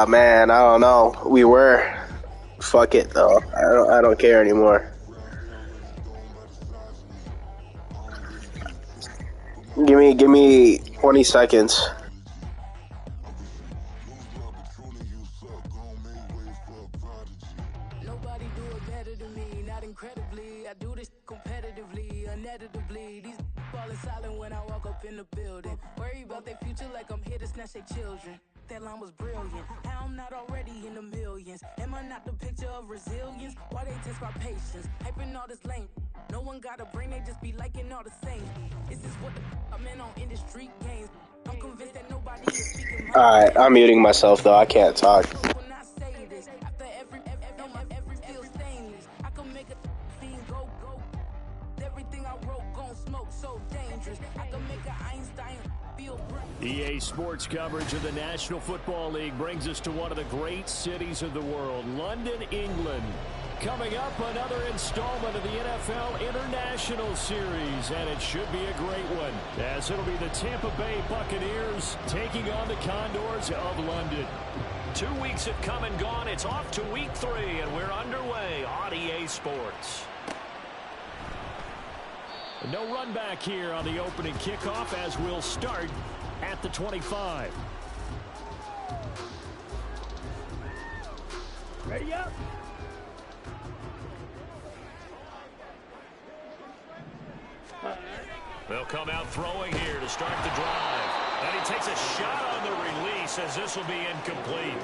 Man, I don't know. We were. Fuck it though. I don't care anymore. Give me 20 seconds. Nobody do it better than me, not incredibly. I do this competitively, uneditably. These falling silent when I walk up in the building. Worry about their future like I'm here to snatch their children. That line was brilliant. How I'm not already in the millions. Am I not the picture of resilience? Why they test my patience? Hyping all this lame. No one got a brain, they just be liking all the same. This is what the I'm in on industry games. I'm convinced that nobody is speaking my Alright, I'm muting myself though. I can't talk. when I say this. After every feel stainless. I can make a fiend go. Everything I wrote gon' smoke so dangerous. I can make an Einstein feel bright. EA Sports coverage of the National Football League brings us to one of the great cities of the world, London, England. Coming up, another installment of the NFL International Series, and it should be a great one, as it'll be the Tampa Bay Buccaneers taking on the Condors of London. 2 weeks have come and gone. It's off to week 3, and we're underway on EA Sports. No run back here on the opening kickoff, as we'll start at the 25. Ready up. They'll come out throwing here to start the drive. And he takes a shot on the release, as this will be incomplete.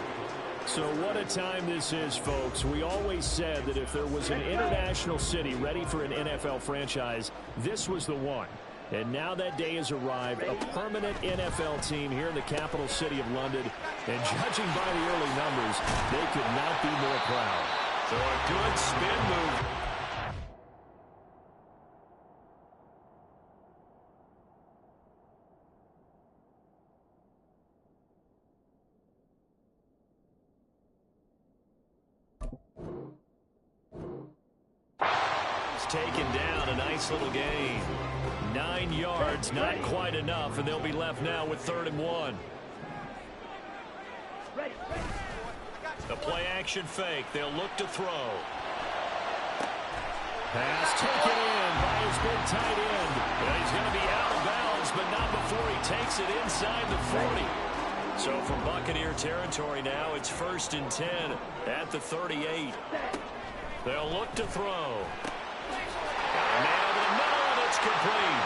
So what a time this is, folks. We always said that if there was an international city ready for an NFL franchise, this was the one. And now that day has arrived, a permanent NFL team here in the capital city of London. And judging by the early numbers, they could not be more proud. So a good spin move. Taken down, a nice little gain. 9 yards, not quite enough, and they'll be left now with 3rd and 1. The play action fake. They'll look to throw. Pass taken in by his big tight end. And he's going to be out of bounds, but not before he takes it inside the 40. So from Buccaneer territory now, it's 1st and 10 at the 38. They'll look to throw. Man over the middle, and it's complete.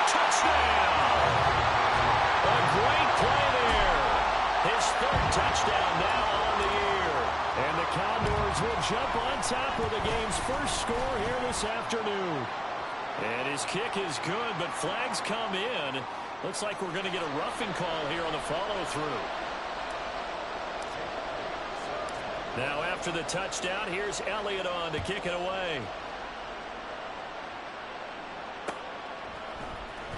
Touchdown! A great play there. His 3rd touchdown now on the year. And the Condors will jump on top of the game's first score here this afternoon. And his kick is good, but flags come in. Looks like we're going to get a roughing call here on the follow-through. Now after the touchdown, here's Elliott on to kick it away.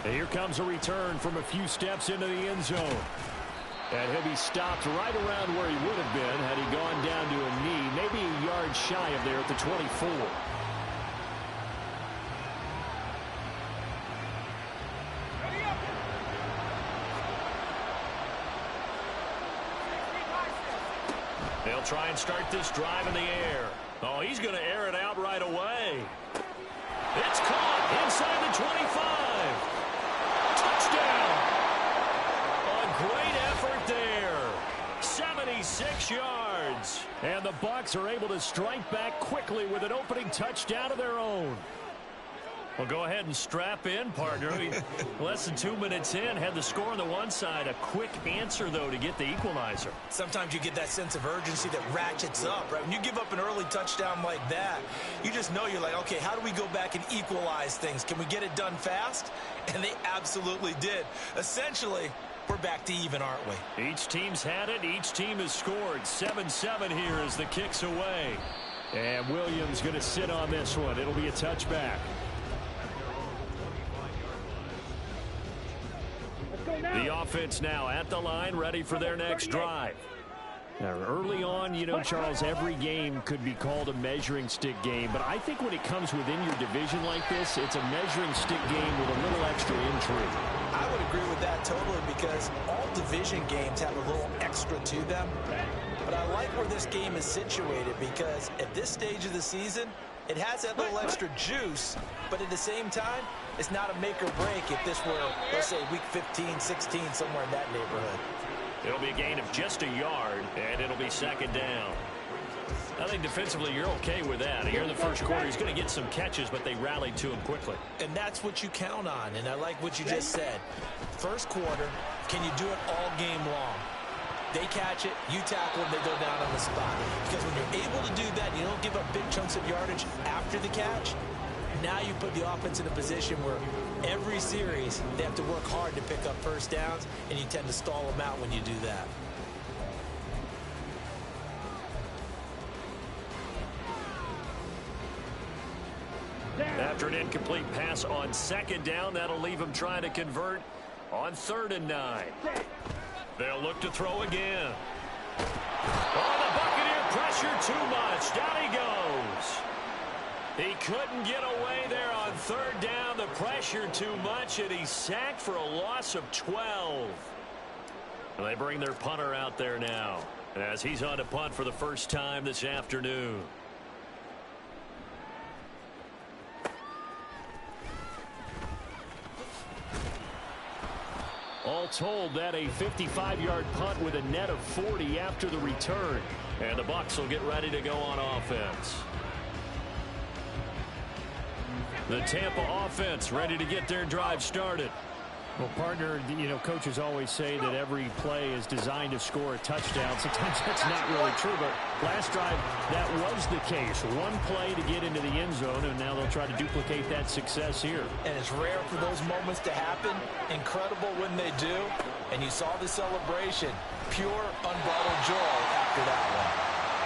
And here comes a return from a few steps into the end zone. And he'll be stopped right around where he would have been had he gone down to a knee, maybe a yard shy of there at the 24. They'll try and start this drive in the air. Oh, he's going to air it out right away. It's caught inside the 25. Touchdown! A great effort there. 76 yards. And the Bucs are able to strike back quickly with an opening touchdown of their own. Well, go ahead and strap in, partner. Less than 2 minutes in, had the score on the one side. A quick answer, though, to get the equalizer. Sometimes you get that sense of urgency that ratchets up, right? When you give up an early touchdown like that, you just know you're like, okay, how do we go back and equalize things? Can we get it done fast? And they absolutely did. Essentially, we're back to even, aren't we? Each team's had it. Each team has scored. 7-7 here as the kick's away. And Williams going to sit on this one. It'll be a touchback. The offense now at the line, ready for their next drive. Now, early on, you know, Charles, every game could be called a measuring stick game, but I think when it comes within your division like this, it's a measuring stick game with a little extra intrigue. I would agree. agree with that totally because all division games have a little extra to them. But I like where this game is situated because at this stage of the season, it has that little extra juice, but at the same time, it's not a make or break if this were, let's say, week 15, 16, somewhere in that neighborhood. It'll be a gain of just a yard, and it'll be second down. I think defensively you're okay with that. Here in the first quarter, he's going to get some catches, but they rallied to him quickly. And that's what you count on, and I like what you just said. First quarter, can you do it all game long? They catch it, you tackle them, they go down on the spot. Because when you're able to do that, you don't give up big chunks of yardage after the catch. Now you put the offense in a position where every series they have to work hard to pick up first downs, and you tend to stall them out when you do that. After an incomplete pass on second down, that'll leave him trying to convert on 3rd and 9. They'll look to throw again. Oh, the Buccaneer pressure too much. Down he goes. He couldn't get away there on 3rd down. The pressure too much, and he's sacked for a loss of 12. And they bring their punter out there now as he's on to punt for the first time this afternoon. All told, that a 55-yard punt with a net of 40 after the return. And the Bucs will get ready to go on offense. The Tampa offense ready to get their drive started. Well, partner, you know, coaches always say that every play is designed to score a touchdown. Sometimes that's not really true, but last drive, that was the case. One play to get into the end zone, and now they'll try to duplicate that success here. And it's rare for those moments to happen. Incredible when they do. And you saw the celebration. Pure, unbridled joy after that one.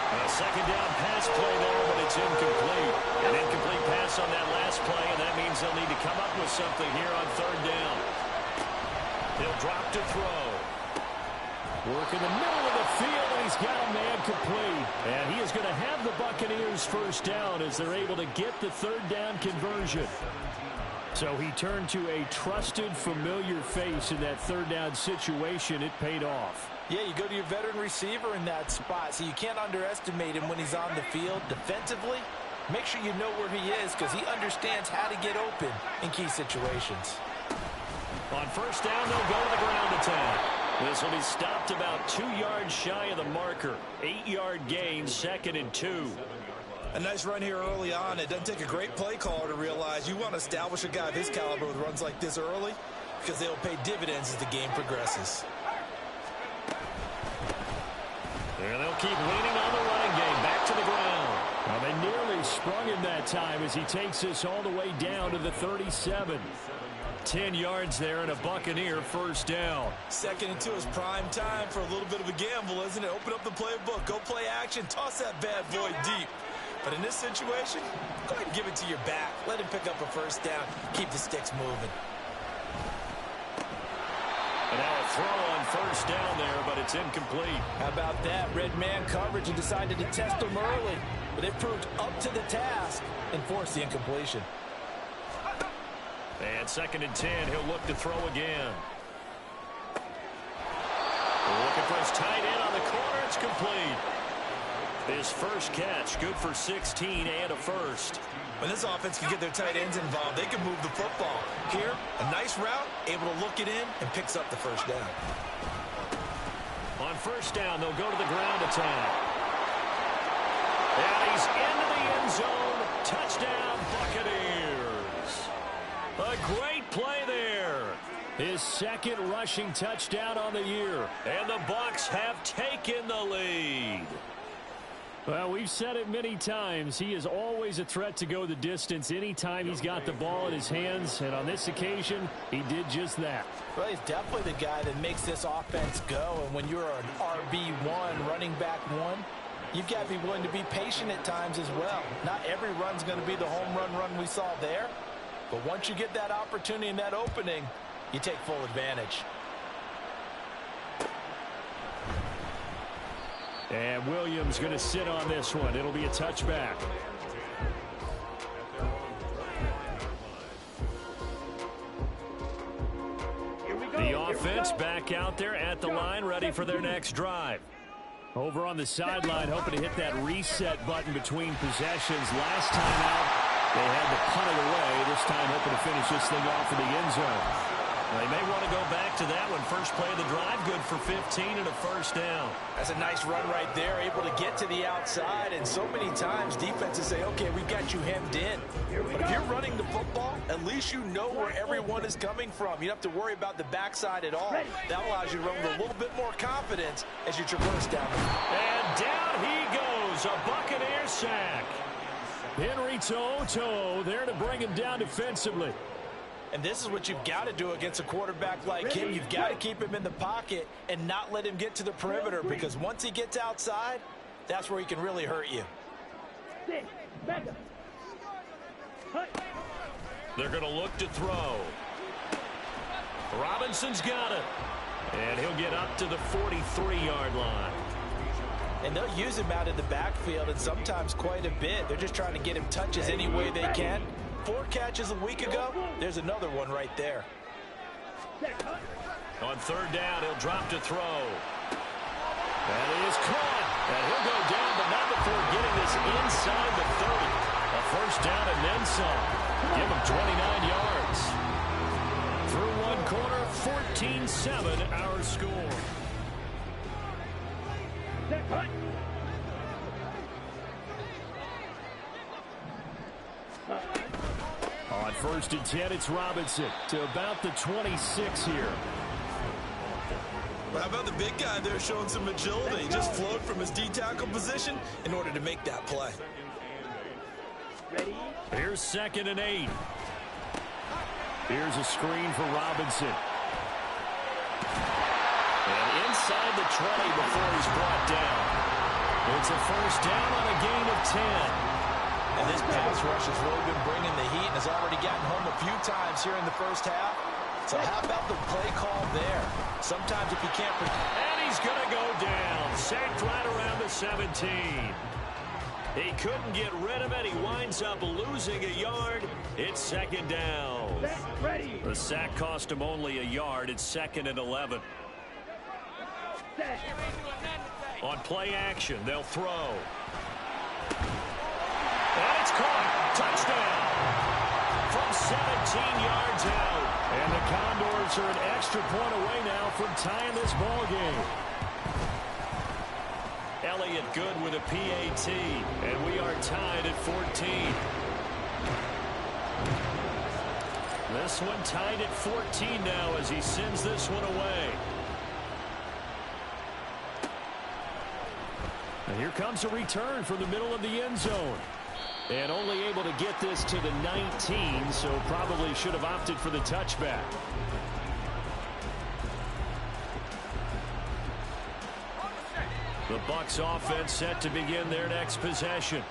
A second down pass play there, but it's incomplete. An incomplete pass on that last play, and that means they'll need to come up with something here on 3rd down. He'll drop to throw. Work in the middle of the field, and he's got a man complete. And he is going to have the Buccaneers first down as they're able to get the 3rd down conversion. So he turned to a trusted, familiar face in that 3rd down situation. It paid off. Yeah, you go to your veteran receiver in that spot, so you can't underestimate him when he's on the field defensively. Make sure you know where he is because he understands how to get open in key situations. On 1st down, they'll go to the ground attack. This will be stopped about 2 yards shy of the marker. 8-yard gain, 2nd and 2. A nice run here early on. It doesn't take a great play caller to realize you want to establish a guy of his caliber with runs like this early because they'll pay dividends as the game progresses. And they'll keep leaning on the running game. Back to the ground. Well, they nearly sprung him that time as he takes us all the way down to the 37. 10 yards there and a Buccaneer first down. 2nd and 2 is prime time for a little bit of a gamble, isn't it? Open up the playbook, go play action, toss that bad boy deep. But in this situation, go ahead and give it to your back. Let him pick up a first down. Keep the sticks moving. And now a throw on 1st down there, but it's incomplete. How about that? Red man coverage and decided to test him early. But it proved up to the task and forced the incompletion. And 2nd and 10, he'll look to throw again. Looking for his tight end on the corner. It's complete. His first catch, good for 16 and a first. When this offense can get their tight ends involved, they can move the football. Here, a nice route, able to look it in, and picks up the first down. On 1st down, they'll go to the ground attack. And he's into the end zone. Touchdown, Buccaneers. A great play there. His 2nd rushing touchdown on the year. And the Bucs have taken the lead. Well, we've said it many times. He is always a threat to go the distance anytime he's got the ball in his hands. And on this occasion, he did just that. Well, he's definitely the guy that makes this offense go. And when you're an RB1, running back one, you've got to be willing to be patient at times as well. Not every run's going to be the home run we saw there. But once you get that opportunity and that opening, you take full advantage. And Williams going to sit on this one. It'll be a touchback. The offense back out there at the line, ready for their next drive. Over on the sideline, hoping to hit that reset button between possessions. Last time out, they had to punt it away. This time, hoping to finish this thing off in the end zone. They may want to go back to that one. First play of the drive, good for 15 and a first down. That's a nice run right there, able to get to the outside. And so many times, defenses say, okay, we've got you hemmed in. But if you're running the football, at least you know where everyone is coming from. You don't have to worry about the backside at all. That allows you to run with a little bit more confidence as you traverse down. And down he goes, a Buccaneer sack. Henry Toto there to bring him down defensively. And this is what you've got to do against a quarterback like him. You've got to keep him in the pocket and not let him get to the perimeter, because once he gets outside, that's where he can really hurt you. They're going to look to throw. Robinson's got it. And he'll get up to the 43-yard line. And they'll use him out in the backfield, and sometimes quite a bit. They're just trying to get him touches any way they can. 4 catches a week ago, there's another one right there. On third down, he'll drop to throw. That is caught. And he'll go down, but not before getting this inside the 30. A first down and then some. Give him 29 yards. Through one quarter, 14-7 our score. On first and 10, it's Robinson to about the 26 here. How about the big guy there showing some agility? He just flowed from his D-tackle position in order to make that play. Here's 2nd and 8. Here's a screen for Robinson. And inside the 20 before he's brought down. It's a first down on a gain of 10. And this pass rush has really been bringing the heat and has already gotten home a few times here in the first half. So how about the play call there? Sometimes if you can't... And he's going to go down. Sacked right around the 17. He couldn't get rid of it. He winds up losing a yard. It's 2nd down. The sack cost him only a yard. It's 2nd and 11. On play action, they'll throw. And it's caught. Touchdown. From 17 yards out. And the Condors are an extra point away now from tying this ball game. Elliott good with a PAT. And we are tied at 14. This one tied at 14 now as he sends this one away. And here comes a return from the middle of the end zone. And only able to get this to the 19, so probably should have opted for the touchback. The Bucs offense set to begin their next possession.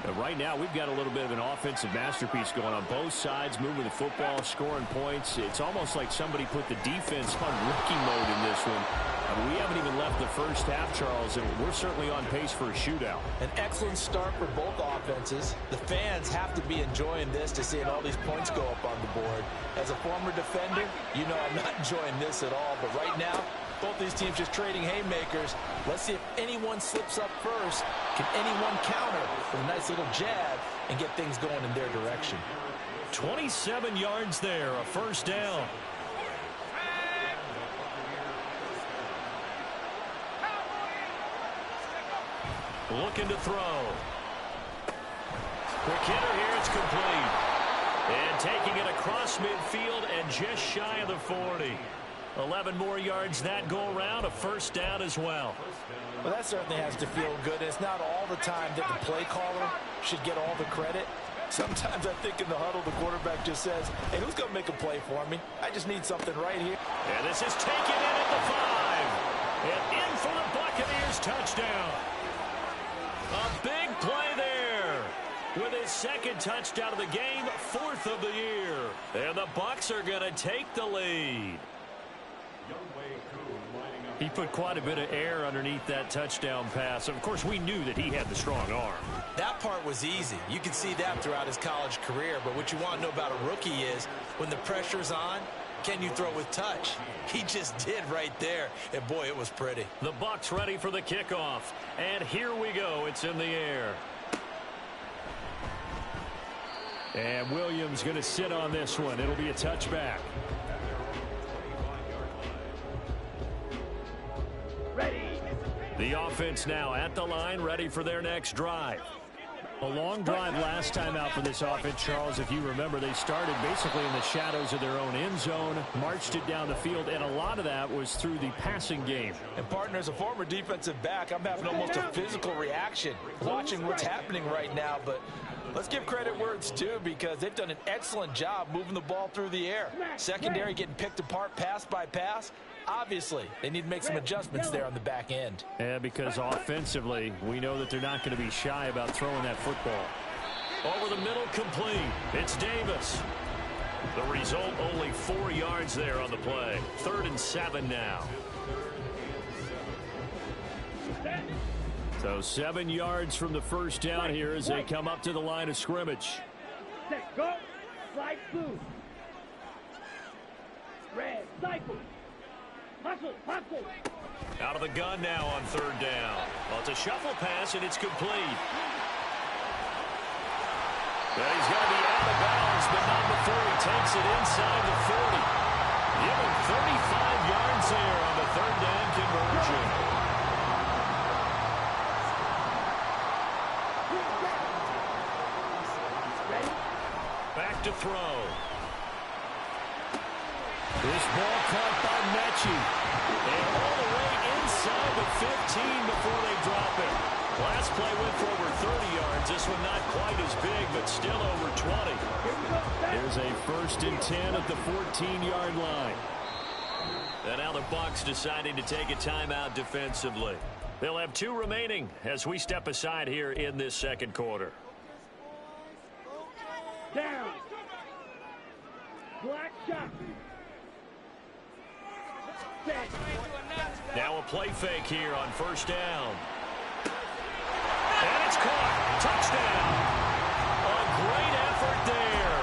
And right now, we've got a little bit of an offensive masterpiece going on both sides, moving the football, scoring points. It's almost like somebody put the defense on rookie mode in this one. I mean, we haven't even left the first half, Charles, and we're certainly on pace for a shootout. An excellent start for both offenses. The fans have to be enjoying this to seeing all these points go up on the board. As a former defender, you know I'm not enjoying this at all. But right now, both these teams just trading haymakers. Let's see if anyone slips up first. Can anyone counter with a nice little jab and get things going in their direction? 27 yards there, a first down. Looking to throw. Quick hitter here, it's complete. And taking it across midfield and just shy of the 40. 11 more yards that go around, a first down as well. Well, that certainly has to feel good. It's not all the time that the play caller should get all the credit. Sometimes I think in the huddle, the quarterback just says, hey, who's going to make a play for me? I just need something right here. And this is taken in at the 5. And in for the Buccaneers touchdown. A big play there. With his second touchdown of the game, 4th of the year. And the Bucs are going to take the lead. He put quite a bit of air underneath that touchdown pass. Of course, we knew that he had the strong arm. That part was easy. You can see that throughout his college career. But what you want to know about a rookie is when the pressure's on, can you throw with touch? He just did right there. And, boy, it was pretty. The Bucs ready for the kickoff. And here we go. It's in the air. And Williams going to sit on this one. It'll be a touchback. The offense now at the line, ready for their next drive. A long drive last time out for this offense, Charles. If you remember, they started basically in the shadows of their own end zone, marched it down the field, and a lot of that was through the passing game. And, partner, as a former defensive back, I'm having almost a physical reaction watching what's happening right now. But let's give credit where it's due, because they've done an excellent job moving the ball through the air. Secondary getting picked apart pass by pass. Obviously, they need to make some adjustments there on the back end. Yeah, because offensively, we know that they're not going to be shy about throwing that football. Over the middle, complete. It's Davis. The result, only 4 yards there on the play. 3rd and 7 now. So 7 yards from the first down here as they come up to the line of scrimmage. Set, go, slide, blue. Red, cycle. Hustle, hustle. Out of the gun now on 3rd down. Well, it's a shuffle pass, and it's complete. But he's going to be out of bounds, but not before he takes it inside the 40. Give him 35 yards there on the 3rd down conversion. Back to throw. This ball caught by Mechie. And all the way inside the 15 before they drop it. Last play went for over 30 yards. This one not quite as big, but still over 20. There's a 1st and 10 at the 14-yard line. And now the Bucs deciding to take a timeout defensively. They'll have 2 remaining as we step aside here in this 2nd quarter. Down. Black shot. Now a play fake here on 1st down. And it's caught. Touchdown. A great effort there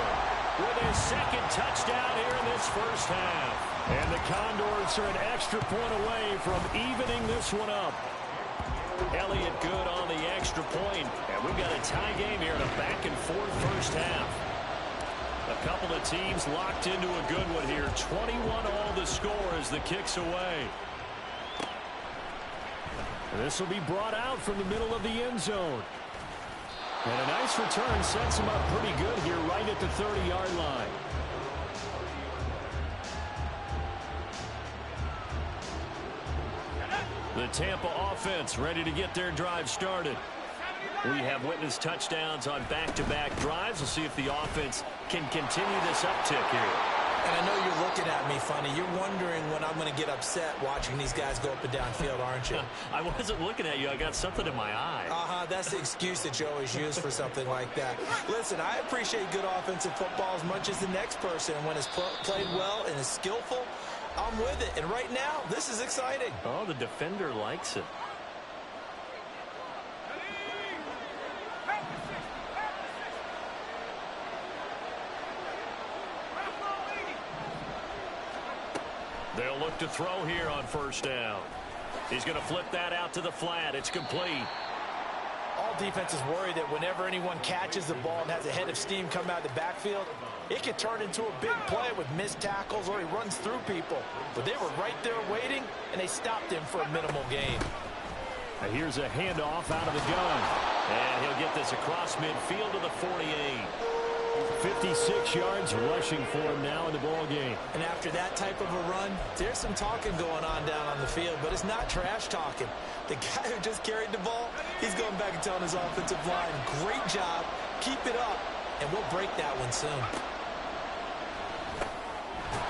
with his 2nd touchdown here in this 1st half. And the Condors are an extra point away from evening this one up. Elliott good on the extra point. And we've got a tie game here in a back-and-forth 1st half. A couple of teams locked into a good one here. 21 all the score as the kick's away. This will be brought out from the middle of the end zone. And a nice return sets him up pretty good here right at the 30-yard line. The Tampa offense ready to get their drive started. We have witnessed touchdowns on back-to-back drives. We'll see if the offense can continue this uptick here. And I know you're looking at me funny. You're wondering when I'm going to get upset watching these guys go up and down field, aren't you? I wasn't looking at you. I got something in my eye. That's the excuse that you always use for something like that. Listen, I appreciate good offensive football as much as the next person. When it's played well and is skillful, I'm with it. And right now, this is exciting. Oh, the defender likes it. They'll look to throw here on 1st down. He's going to flip that out to the flat. It's complete. All defenses worry that whenever anyone catches the ball and has a head of steam come out of the backfield, it could turn into a big play with missed tackles or he runs through people. But they were right there waiting, and they stopped him for a minimal gain. Now here's a handoff out of the gun. And he'll get this across midfield to the 48. 56 yards rushing for him now in the ball game. And after that type of a run, there's some talking going on down on the field, but it's not trash talking. The guy who just carried the ball, he's going back and telling his offensive line, great job, keep it up, and we'll break that one soon.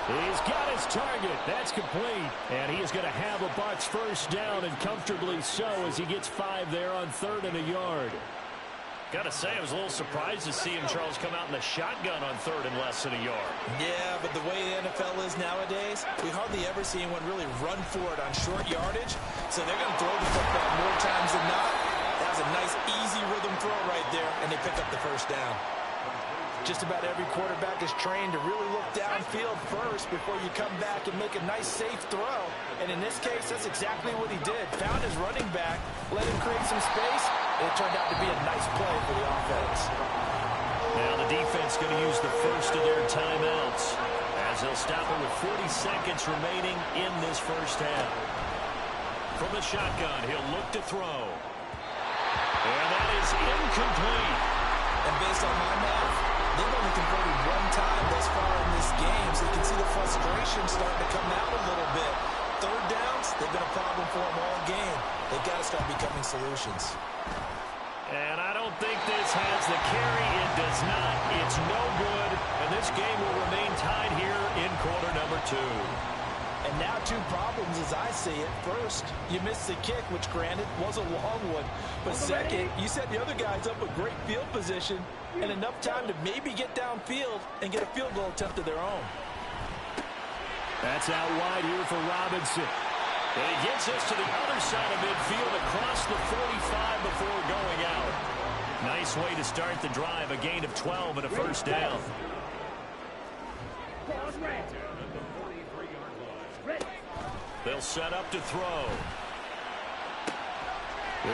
He's got his target. That's complete. And he is going to have a Bucs 1st down, and comfortably so as he gets 5 there on 3rd and a yard. Got to say, I was a little surprised to see him, Charles, come out in the shotgun on 3rd and less than a yard. Yeah, but the way the NFL is nowadays, we hardly ever see anyone really run for it on short yardage. So they're going to throw the football more times than not. That was a nice, easy rhythm throw right there, and they pick up the 1st down. Just about every quarterback is trained to really look downfield first before you come back and make a nice, safe throw. And in this case, that's exactly what he did. Found his running back, let him create some space, and it turned out to be a nice play for the offense. Now the defense going to use the first of their timeouts as they'll stop it with 40 seconds remaining in this first half. From the shotgun, he'll look to throw. And that is incomplete. And based on my math, they've only converted one time thus far in this game, so you can see the frustration starting to come out a little bit. Third downs, they've been a problem for them all game. They've got to start becoming solutions. And I don't think this has the carry. It does not. It's no good. And this game will remain tied here in quarter number 2. And now 2 problems as I see it. First, you missed the kick, which granted was a long one. But second, you set the other guys up with great field position and enough time to maybe get downfield and get a field goal attempt of their own. That's out wide here for Robinson. And he gets us to the other side of midfield across the 45 before going out. Nice way to start the drive. A gain of 12 and a first down. They'll set up to throw.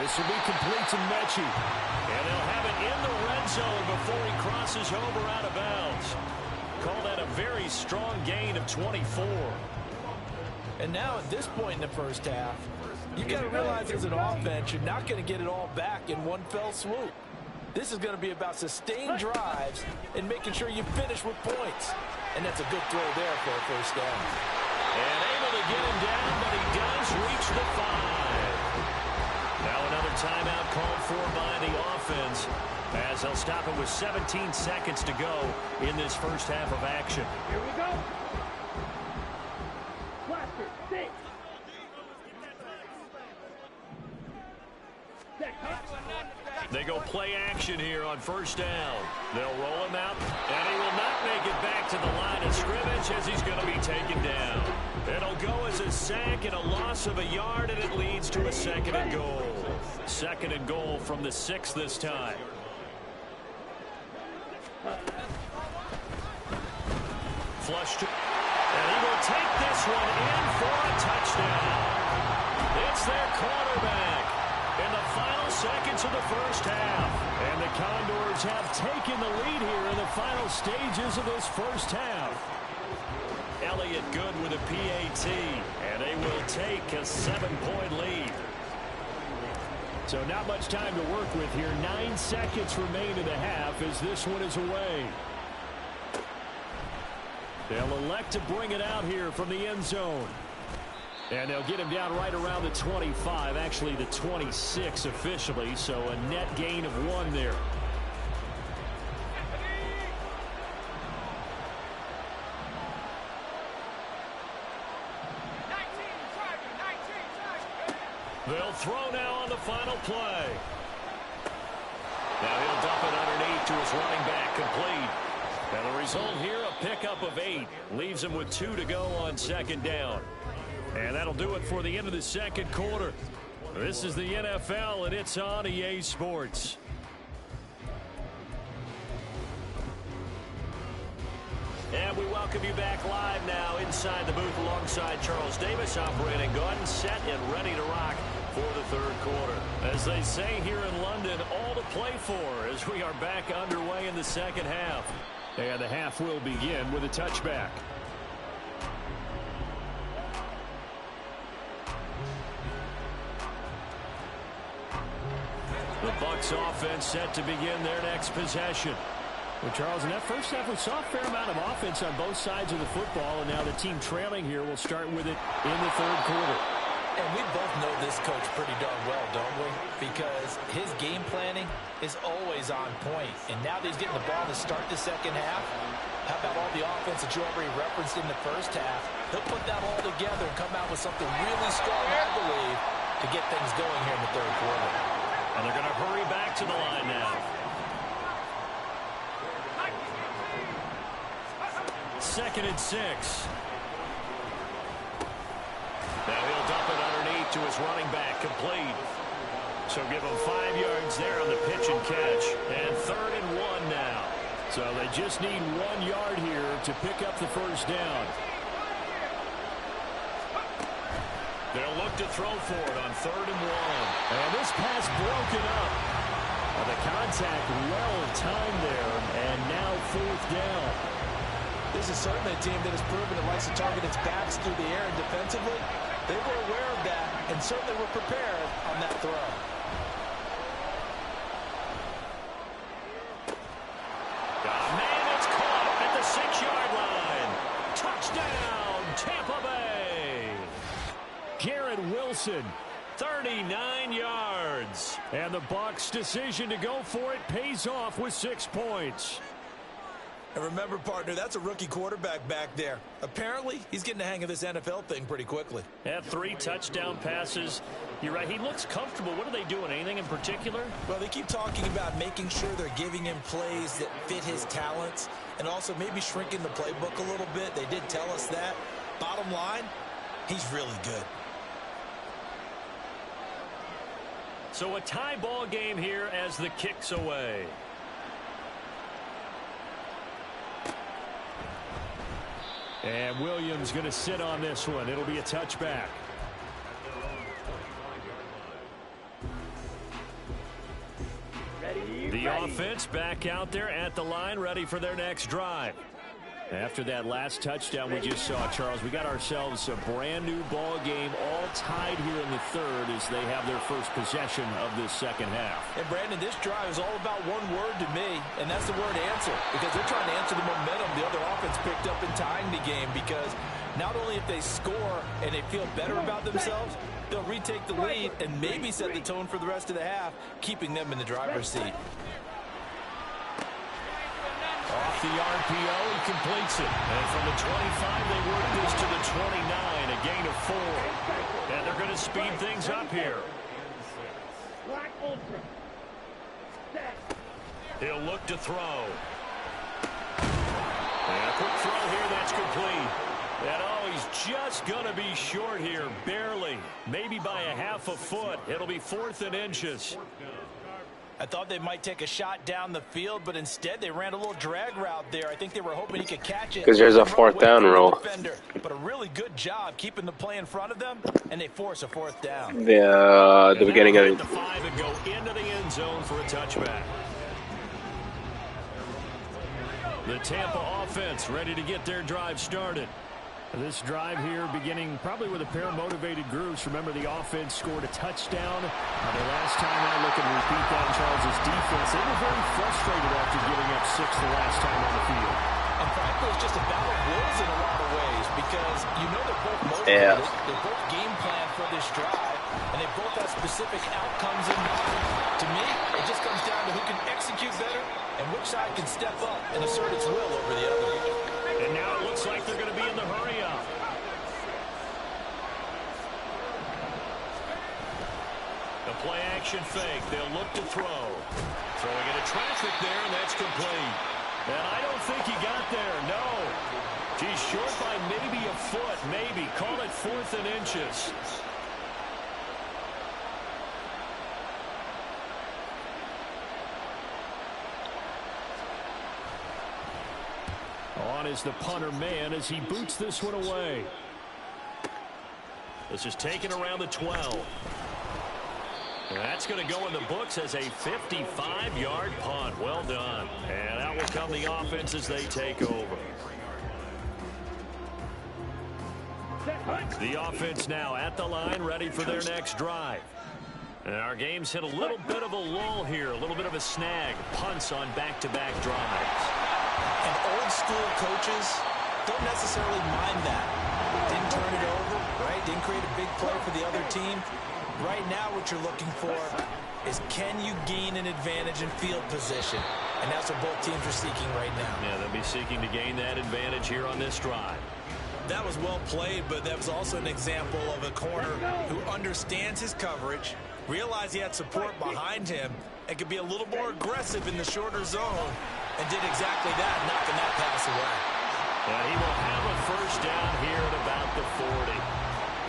This will be complete to Mechie. And they'll have it in the red zone before he crosses over out of bounds. Call that a very strong gain of 24. And now at this point in the first half, you've got to realize as an offense, you're not going to get it all back in one fell swoop. This is going to be about sustained drives and making sure you finish with points. And that's a good throw there for a first down. And able to get him down, but he does reach the 5. Now another timeout called for by the offense as they'll stop it with 17 seconds to go in this first half of action. Here we go. Blaster, 6. They go play action here on first down. They'll roll him out, and he will not make it back to the line of scrimmage as he's going to be taken down. It'll go as a sack and a loss of a yard, and it leads to a second and goal. Second and goal from the 6 this time. Flush to, and he will take this one in for a touchdown. It's their quarterback in the final seconds of the first half. And the Condors have taken the lead here in the final stages of this first half. Elliott good with a PAT, and they will take a 7-point lead. So not much time to work with here. 9 seconds remain in the half as this one is away. They'll elect to bring it out here from the end zone. And they'll get him down right around the 25, actually the 26 officially, so a net gain of 1 there. They'll throw now on the final play. Now he'll dump it underneath to his running back, complete. And the result here, a pickup of 8. Leaves him with 2 to go on second down. And that'll do it for the end of the second quarter. This is the NFL, and it's on EA Sports. And we welcome you back live now inside the booth alongside Charles Davis, operating gun, set and ready to rock for the third quarter. As they say here in London, all to play for as we are back underway in the second half. And the half will begin with a touchback. The Bucs offense set to begin their next possession. Well, Charles, in that first half, we saw a fair amount of offense on both sides of the football, and now the team trailing here will start with it in the third quarter. And we both know this coach pretty darn well, don't we? Because his game planning is always on point. And now that he's getting the ball to start the second half, how about all the offense that you already referenced in the first half? He'll put that all together and come out with something really strong, I believe, to get things going here in the third quarter. And they're going to hurry back to the line now. Second and 6. Now he'll dump it underneath to his running back, complete. So give him 5 yards there on the pitch and catch. And 3rd and 1 now. So they just need 1 yard here to pick up the first down. They'll look to throw for it on 3rd and 1. And this pass broken up. The contact well timed there, and now 4th down. This is certainly a team that has proven it likes to target its backs through the air and defensively. They were aware of that and certainly were prepared on that throw. Man, it's caught at the 6-yard line. Touchdown, Tampa Bay. Garrett Wilson, 39 yards. and the Bucs' decision to go for it pays off with 6 points. And remember, partner, that's a rookie quarterback back there. Apparently, he's getting the hang of this NFL thing pretty quickly. Had 3 touchdown passes. You're right, he looks comfortable. What are they doing? Anything in particular? Well, they keep talking about making sure they're giving him plays that fit his talents and also maybe shrinking the playbook a little bit. They did tell us that. Bottom line, he's really good. So a tie ball game here as the kick's away. And Williams going to sit on this one. It'll be a touchback. The offense back out there at the line, ready for their next drive. After that last touchdown we just saw, Charles, we got ourselves a brand new ball game, all tied here in the 3rd as they have their first possession of this second half. And Brandon, this drive is all about one word to me, and that's the word answer, because they're trying to answer the momentum the other offense picked up in tying the game, because not only if they score and they feel better about themselves, they'll retake the lead and maybe set the tone for the rest of the half, keeping them in the driver's seat. Off the RPO, he completes it. And from the 25, they work this to the 29, a gain of 4. And they're going to speed things up here. Black Ultra. Set. He'll look to throw. And a quick throw here, that's complete. And oh, he's just going to be short here, barely. Maybe by a half a foot. It'll be 4th and inches. I thought they might take a shot down the field, but instead they ran a little drag route there. I think they were hoping he could catch it. Because there's a 4th down rule. But a really good job keeping the play in front of them, and they force a 4th down. The beginning of the 5 and go into the end zone for a touchback. The Tampa offense ready to get their drive started. This drive here beginning probably with a pair of motivated groups. Remember, the offense scored a touchdown. The last time I look and repeat that, Charles' defense, they were very frustrated after giving up 6 the last time on the field. And frankly, it's just a battle of wills in a lot of ways because you know they're both motivated. Yeah. They both game plan for this drive, and they both have specific outcomes in mind. To me, it just comes down to who can execute better and which side can step up and assert its will over the other. And now it looks like they're going to be in the hurry-up. The play-action fake. They'll look to throw. Throwing into traffic there, and that's complete. And I don't think he got there, no. He's short by maybe a foot, maybe. Call it 4th and inches. On is the punter man as he boots this one away. This is taken around the 12. And that's going to go in the books as a 55-yard punt. Well done. And out will come the offense as they take over. The offense now at the line, ready for their next drive. And our game's hit a little bit of a lull here, a little bit of a snag. Punts on back-to-back drives. And old-school coaches don't necessarily mind that. Didn't turn it over, right? Didn't create a big play for the other team. Right now what you're looking for is can you gain an advantage in field position? And that's what both teams are seeking right now. Yeah, they'll be seeking to gain that advantage here on this drive. That was well played, but that was also an example of a corner who understands his coverage, realized he had support behind him, and could be a little more aggressive in the shorter zone, and did exactly that, knocking that pass away. And he will have a first down here at about the 40.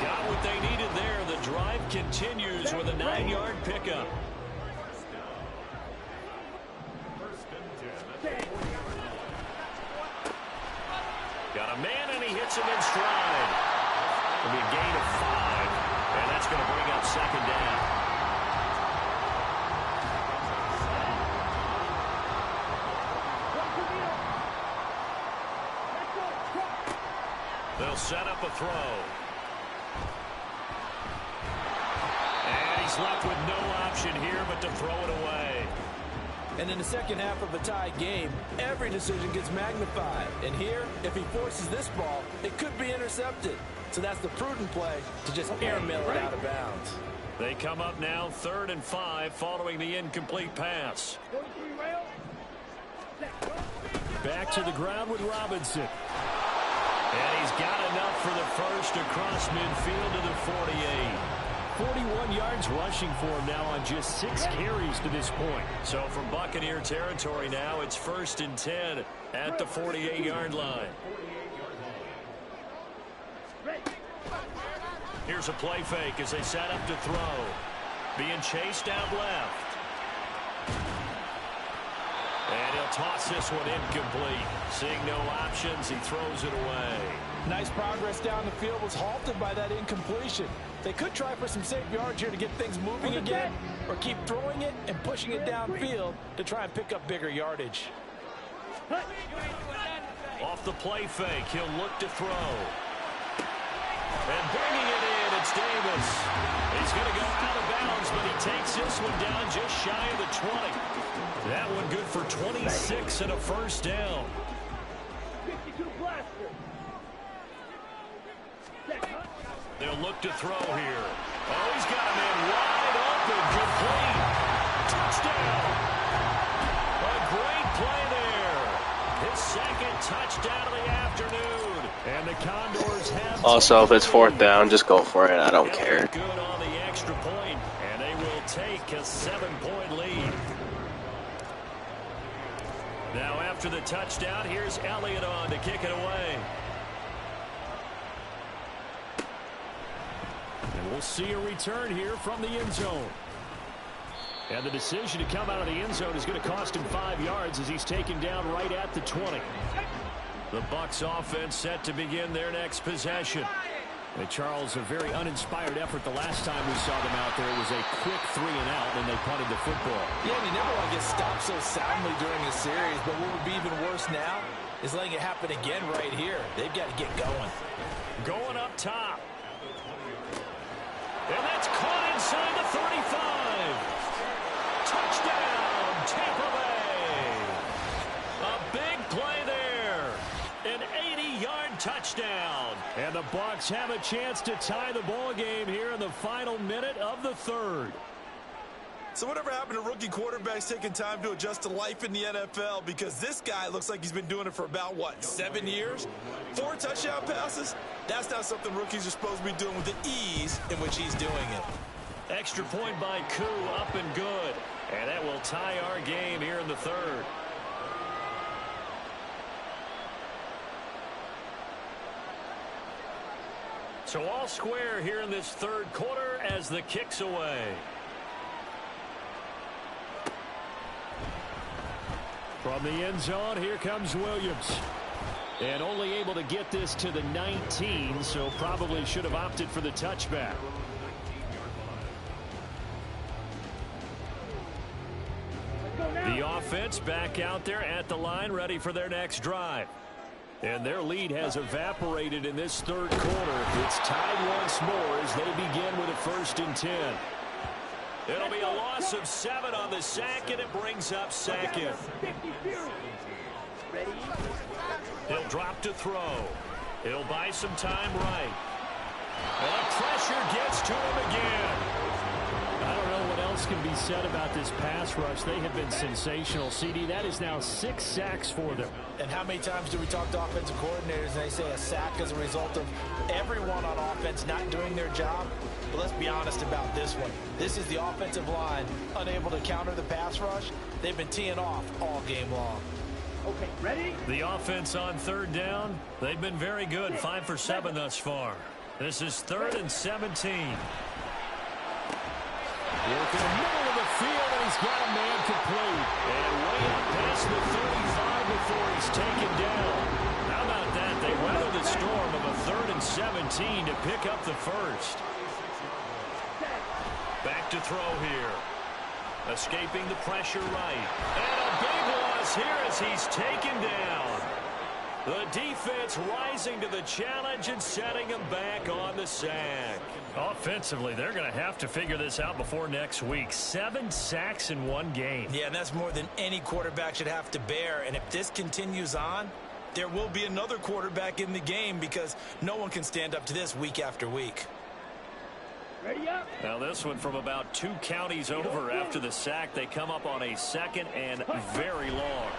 Got what they needed there. The drive continues with a 9-yard pickup. It'll be a gain of 5, and that's going to bring up second down. They'll set up a throw. And he's left with no option here but to throw it away. And in the second half of a tied game, every decision gets magnified. And here, if he forces this ball, it could be intercepted. So that's the prudent play to just airmail it out of bounds. They come up now 3rd and 5 following the incomplete pass. Back to the ground with Robinson. And he's got enough for the first across midfield to the 48. 41 yards rushing for him now on just 6 carries to this point. So from Buccaneer territory now, it's 1st and 10 at the 48-yard line. Here's a play fake as they set up to throw. Being chased out left. And he'll toss this one incomplete. Seeing no options, he throws it away. Nice progress down the field was halted by that incompletion. They could try for some safe yards here to get things moving again, or keep throwing it and pushing it downfield to try and pick up bigger yardage. Off the play fake, he'll look to throw. And bringing it in, it's Davis. He's going to go out of bounds, but he takes this one down just shy of the 20. That one good for 26 and a first down. 52 blaster. They'll look to throw here. Oh, he's got a man wide open, complete. Touchdown. A great play there. His second touchdown of the afternoon. And the Condors have... Also, if it's 4th down, just go for it. I don't care. Good on the extra point, and they will take a 7-point lead. Now after the touchdown, here's Elliott on to kick it away. And we'll see a return here from the end zone. And the decision to come out of the end zone is going to cost him 5 yards as he's taken down right at the 20. The Bucs offense set to begin their next possession. And Charles, a very uninspired effort the last time we saw them out there. It was a quick 3 and out when they punted the football. Yeah, and you never want to get stopped so soundly during a series, but what would be even worse now is letting it happen again right here. They've got to get going. Going up top. And that's caught inside the 35. Touchdown, Tampa Bay. A big play there. An 80-yard touchdown. And the Bucs have a chance to tie the ball game here in the final minute of the 3rd. So whatever happened to rookie quarterbacks taking time to adjust to life in the NFL? Because this guy looks like he's been doing it for about, 7 years? 4 touchdown passes? That's not something rookies are supposed to be doing with the ease in which he's doing it. Extra point by Koo, up and good. And that will tie our game here in the 3rd. So all square here in this 3rd quarter as the kick's away. From the end zone, here comes Williams. And only able to get this to the 19, so probably should have opted for the touchback. The offense back out there at the line, ready for their next drive. And their lead has evaporated in this 3rd quarter. It's tied once more as they begin with a 1st and 10. It'll be a loss of 7 on the sack, and it brings up 2nd. He'll drop to throw. He'll buy some time right. And pressure gets to him again. I don't know what else can be said about this pass rush. They have been sensational. CD, that is now 6 sacks for them. And how many times do we talk to offensive coordinators and they say a sack is a result of everyone on offense not doing their job? But let's be honest about this one. This is the offensive line unable to counter the pass rush. They've been teeing off all game long. Okay, ready? The offense on 3rd down, they've been very good, 5 for 7 thus far. This is 3rd and 17. Working the middle of the field, and he's got a man complete. And way up past the 35 before he's taken down. How about that? they weather the storm of a 3rd and 17 to pick up the first. Back to throw here. Escaping the pressure right. And a big loss here as he's taken down. The defense rising to the challenge and setting him back on the sack. Offensively, they're going to have to figure this out before next week. 7 sacks in one game. Yeah, and that's more than any quarterback should have to bear. And if this continues on, there will be another quarterback in the game because no one can stand up to this week after week. Ready up. Now this one from about 2 counties over after the sack. They come up on a 2nd and very long.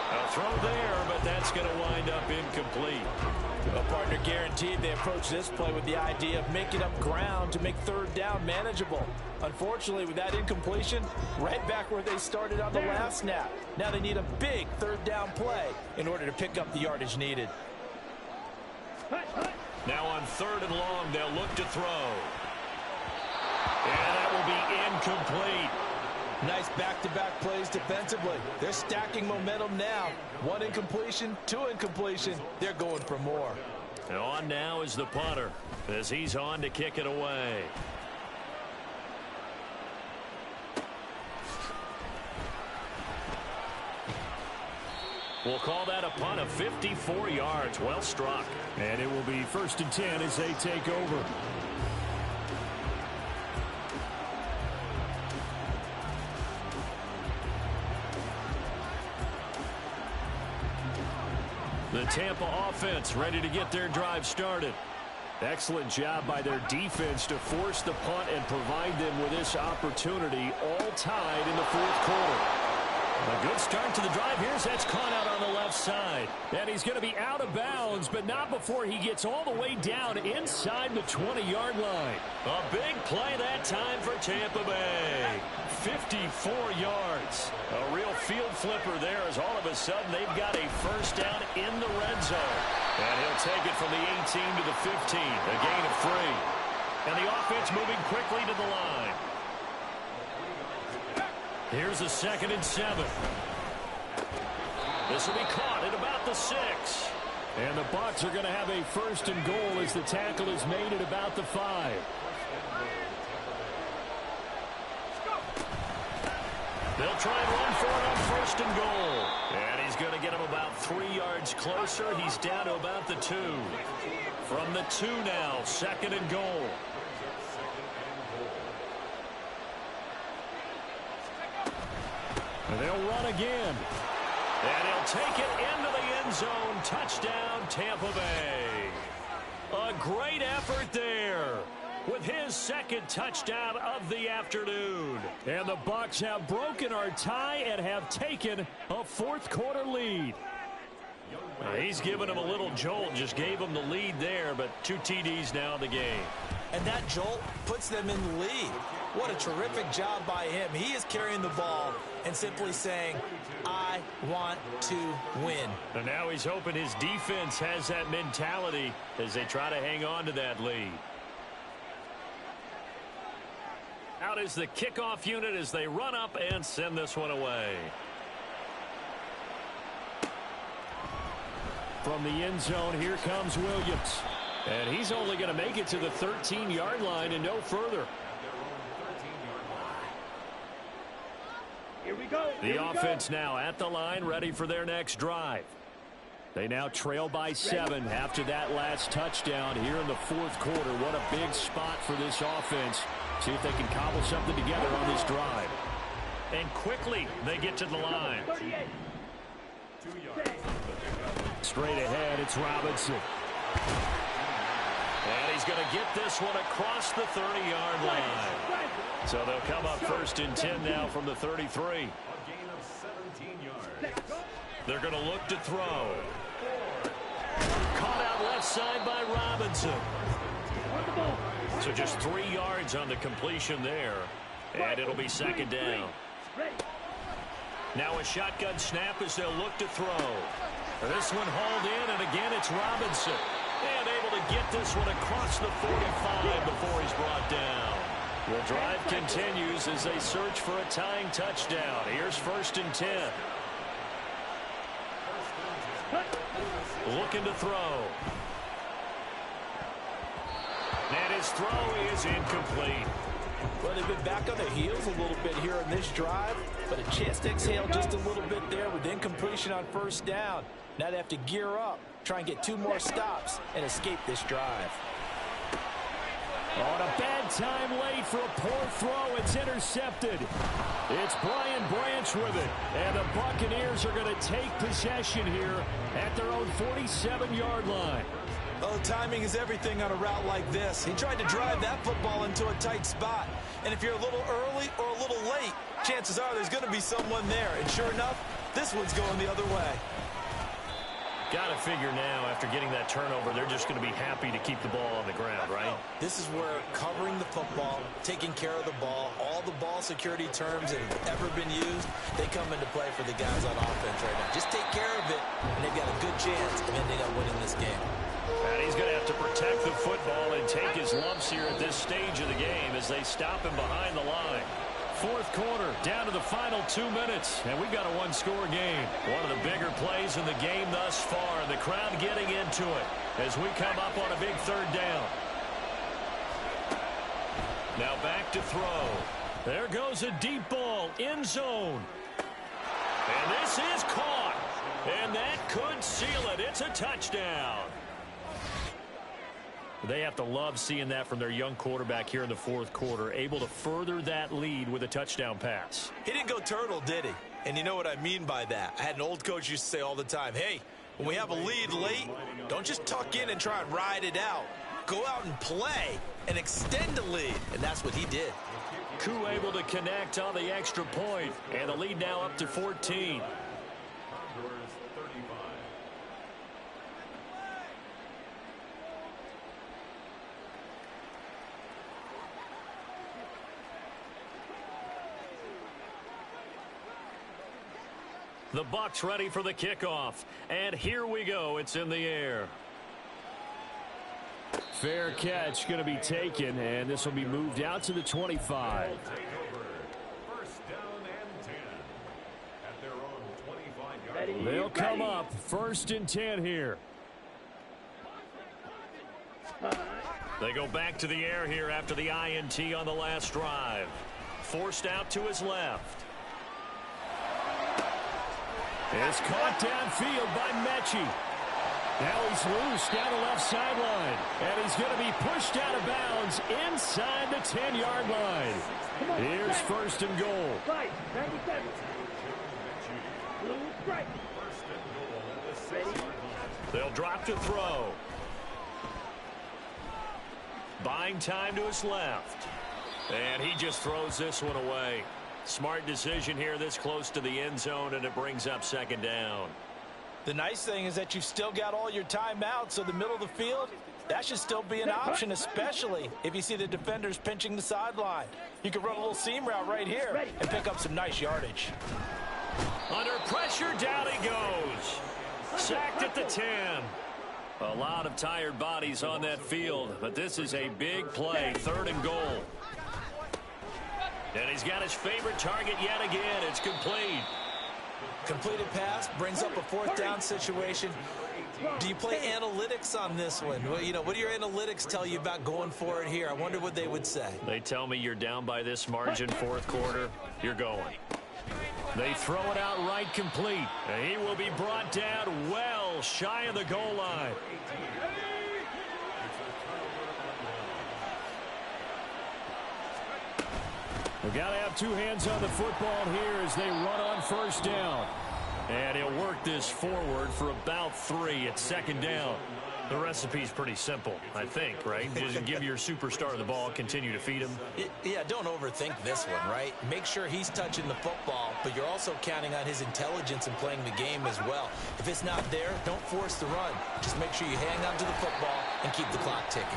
A throw there, but that's going to wind up incomplete. Well, partner, guaranteed they approach this play with the idea of making up ground to make 3rd down manageable. Unfortunately, with that incompletion, right back where they started on the last snap. Now they need a big 3rd down play in order to pick up the yardage needed. Now on 3rd and long, they'll look to throw. And that will be incomplete. Nice back-to-back plays defensively. They're stacking momentum now. 1 incompletion, 2 incompletion. They're going for more. And on now is the punter as he's on to kick it away. We'll call that a punt of 54 yards. Well struck. And it will be 1st and 10 as they take over. The Tampa offense ready to get their drive started. Excellent job by their defense to force the punt and provide them with this opportunity, all tied in the 4th quarter. A good start to the drive. Here's that's caught out on the left side. And he's going to be out of bounds, but not before he gets all the way down inside the 20-yard line. A big play that time for Tampa Bay. 54 yards. A real field flipper there as all of a sudden they've got a 1st down in the red zone. And he'll take it from the 18 to the 15. A gain of 3. And the offense moving quickly to the line. Here's a 2nd and 7. This will be caught at about the 6. And the Bucs are going to have a 1st and goal as the tackle is made at about the 5. They'll try and run for it on 1st and goal. And he's going to get him about 3 yards closer. He's down to about the 2. From the 2 now, 2nd and goal. And they'll run again. And he'll take it into the end zone. Touchdown, Tampa Bay. A great effort there with his 2nd touchdown of the afternoon. And the Bucs have broken our tie and have taken a 4th quarter lead. He's given him a little jolt, just gave him the lead there, but 2 TDs now in the game. And that jolt puts them in the lead. What a terrific job by him. He is carrying the ball and simply saying, I want to win. And now he's hoping his defense has that mentality as they try to hang on to that lead. Out is the kickoff unit as they run up and send this one away. From the end zone, here comes Williams. And he's only going to make it to the 13-yard line and no further. Here we go. The offense now at the line, ready for their next drive. They now trail by 7 after that last touchdown here in the 4th quarter. What a big spot for this offense. See if they can cobble something together on this drive. And quickly they get to the line. 38. 2 yards. Straight ahead, it's Robinson. And he's going to get this one across the 30-yard line. So they'll come up 1st and 10 now from the 33. A gain of 17 yards. They're going to look to throw. Caught out left side by Robinson. So just 3 yards on the completion there. And it'll be 2nd down. Now a shotgun snap as they'll look to throw. This one hauled in, and again it's Robinson. And able to get this one across the 45 before he's brought down. The drive continues as they search for a tying touchdown. Here's 1st and 10. Looking to throw. And his throw is incomplete. Well, they've been back on their heels a little bit here in this drive, but a chance to exhale just a little bit there with incompletion on first down. Now they have to gear up, try and get 2 more stops, and escape this drive. On a bad time late for a poor throw. It's intercepted. It's Brian Branch with it. And the Buccaneers are going to take possession here at their own 47-yard line. Oh, timing is everything on a route like this. He tried to drive that football into a tight spot. And if you're a little early or a little late, chances are there's going to be someone there. And sure enough, this one's going the other way. Got to figure now, after getting that turnover, they're just going to be happy to keep the ball on the ground, right? This is where covering the football, taking care of the ball, all the ball security terms that have ever been used, they come into play for the guys on offense right now. Just take care of it, and they've got a good chance of ending up winning this game. And he's going to have to protect the football and take his lumps here at this stage of the game as they stop him behind the line. Fourth quarter, down to the final 2 minutes, and we've got a one-score game. One of the bigger plays in the game thus far, and the crowd getting into it as we come up on a big third down. Now back to throw. There goes a deep ball, end zone. And this is caught, and that could seal it. It's a touchdown. They have to love seeing that from their young quarterback here in the fourth quarter, able to further that lead with a touchdown pass. He didn't go turtle, did he? And you know what I mean by that. I had an old coach used to say all the time, hey, when we have a lead late, don't just tuck in and try and ride it out. Go out and play and extend the lead. And that's what he did. Koo able to connect on the extra point, and the lead now up to 14. The Bucs ready for the kickoff. And here we go. It's in the air. Fair catch going to be taken, and this will be moved out to the 25. First down and 10 at their own 25-yard line. They'll come up first and 10 here. They go back to the air here after the INT on the last drive. Forced out to his left. It's caught downfield by Mechie. Now he's loose down the left sideline. And he's going to be pushed out of bounds inside the 10-yard line. Here's first and goal. Right, 97. Blue, right. They'll drop to throw. Buying time to his left. And he just throws this one away. Smart decision here this close to the end zone, and it brings up second down. The nice thing is that you've still got all your timeouts, so the middle of the field, that should still be an option, especially if you see the defenders pinching the sideline. You can run a little seam route right here and pick up some nice yardage. Under pressure, down he goes. Sacked at the 10. A lot of tired bodies on that field, but this is a big play, third and goal. And he's got his favorite target yet again. It's complete. Completed pass brings up a fourth down situation. Do you play analytics on this one? Well, you know, what do your analytics tell you about going for it here? I wonder what they would say. They tell me you're down by this margin, fourth quarter. You're going. They throw it out right complete. And he will be brought down well shy of the goal line. We've got to have two hands on the football here as they run on first down. And he'll work this forward for about 3 at second down. The recipe's pretty simple, I think, right? Just give your superstar the ball, continue to feed him. Yeah, don't overthink this one, right? Make sure he's touching the football, but you're also counting on his intelligence in playing the game as well. If it's not there, don't force the run. Just make sure you hang on to the football and keep the clock ticking.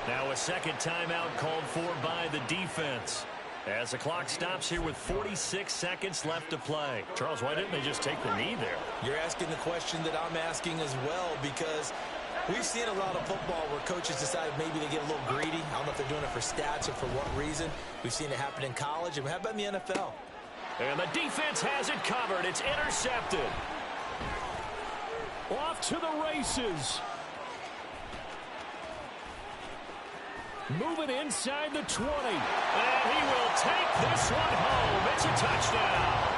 Now a second timeout called for by the defense. As the clock stops here with 46 seconds left to play. Charles, why didn't they just take the knee there? You're asking the question that I'm asking as well, because we've seen a lot of football where coaches decide maybe they get a little greedy. I don't know if they're doing it for stats or for what reason. We've seen it happen in college, and how about in the NFL? And the defense has it covered. It's intercepted. off to the races. Moving inside the 20. And he will take this one home. It's a touchdown.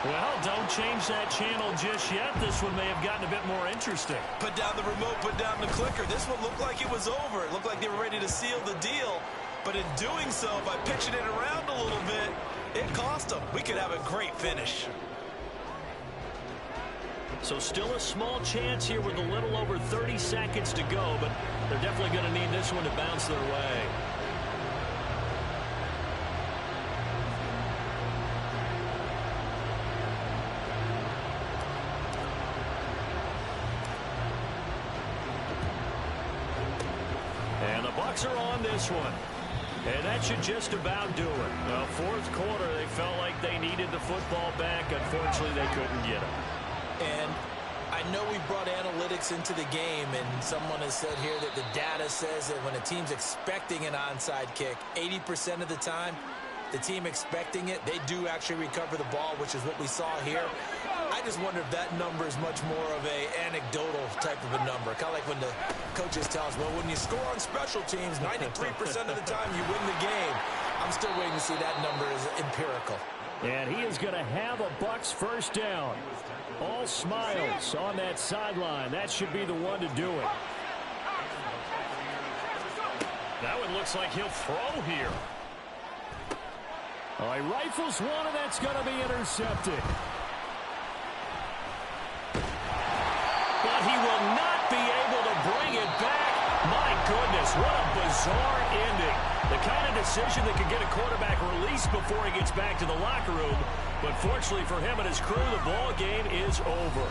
Well, don't change that channel just yet. This one may have gotten a bit more interesting. Put down the remote, put down the clicker. This one looked like it was over. It looked like they were ready to seal the deal. But in doing so, by pitching it around a little bit, it cost them. We could have a great finish. So still a small chance here with a little over 30 seconds to go, but they're definitely going to need this one to bounce their way. And the Bucs are on this one. And that should just about do it. Well, fourth quarter, they felt like they needed the football back. Unfortunately, they couldn't get it. And I know we brought analytics into the game, and someone has said here that the data says that when a team's expecting an onside kick, 80% of the time, the team expecting it, they do actually recover the ball, which is what we saw here. I just wonder if that number is much more of a anecdotal type of a number. Kind of like when the coaches tell us, well, when you score on special teams, 93% of the time you win the game. I'm still waiting to see that number is empirical. And he is going to have a Bucs first down. All smiles on that sideline. That should be the one to do it. That one looks like he'll throw here. Oh, he rifles one, and that's going to be intercepted. But he will not be able to bring it back. My goodness, what a bizarre ending. The kind of decision that could get a quarterback released before he gets back to the locker room. But fortunately for him and his crew, the ball game is over.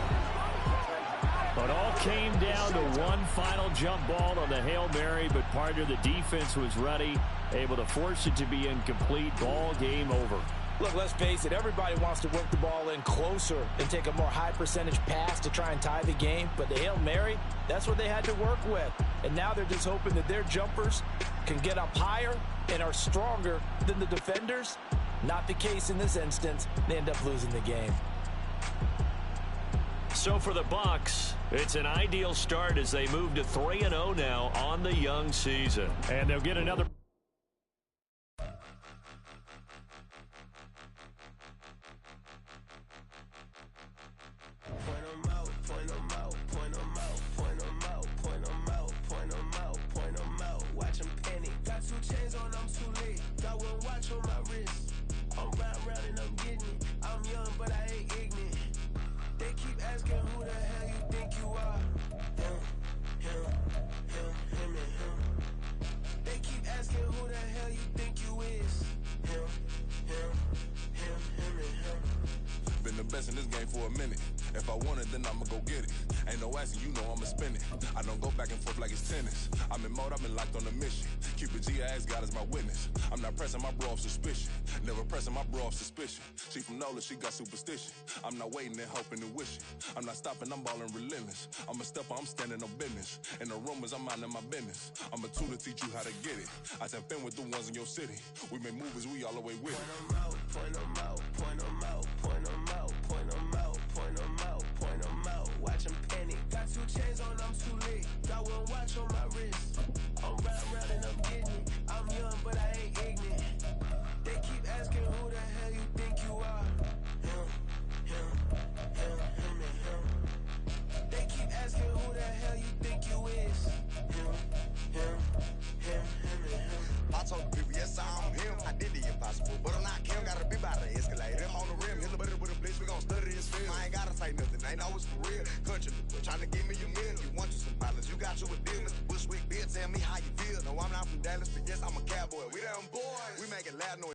It all came down to one final jump ball on the Hail Mary, but part of the defense was ready, able to force it to be incomplete. Ball game over. Look, let's face it, everybody wants to work the ball in closer and take a more high percentage pass to try and tie the game. But the Hail Mary, that's what they had to work with. And now they're just hoping that their jumpers can get up higher and are stronger than the defenders. Not the case in this instance. They end up losing the game. So for the Bucs, it's an ideal start as they move to 3-0 now on the young season. And they'll get another. Watch them panic. Got 2 chains on, I'm too late. Got one watch on my wrist. I'm round and I'm getting it. I'm young, but I ain't ignorant. They keep asking who the hell you think you are. Him, and him. They keep asking who the hell you think you is. Him, and him. Been the best in this game for a minute. If I want it, then I'ma go get it. Ain't no asking, you know I'ma spend it. I don't go back and forth like it's tennis. I'm in mode, I've been locked on a mission. Cupid G, I ask God as my witness. I'm not pressing my bro off suspicion. Never pressing my bro off suspicion. She from NOLA, she got superstition. I'm not waiting and hoping and wishing. I'm not stopping, I'm balling relentless. I'm a stepper, I'm standing on business. In the rumors, I'm minding my business. I'm a tool to teach you how to get it. I tap in with the ones in your city. We make movies, we all the way with it. Point them out, point them out, point them out, point them out, point them out, point them out. Watch them panic. Got 2 chains on, I'm too late. Got one watch on my wrist. I'm round and I'm getting it. I'm young, but I ain't ignorant. They keep asking who the hell you think you are. Him, and him. They keep asking who the hell you think you is. Him, and him. I told the people, yes, I'm him. I did the impossible, but I'm not Kim. Gotta be by the escalator. Him on the rim, hit a better with a blitz. We gon' study this film. I ain't gotta say nothing. Ain't always for real. Country, trying to give me your million. You want you some violence. You got you a deal, Mr. Bushwick. Bill, tell me how you feel. No, I'm not from Dallas, but yes, I'm a cowboy. We them boys. We make it loud noise.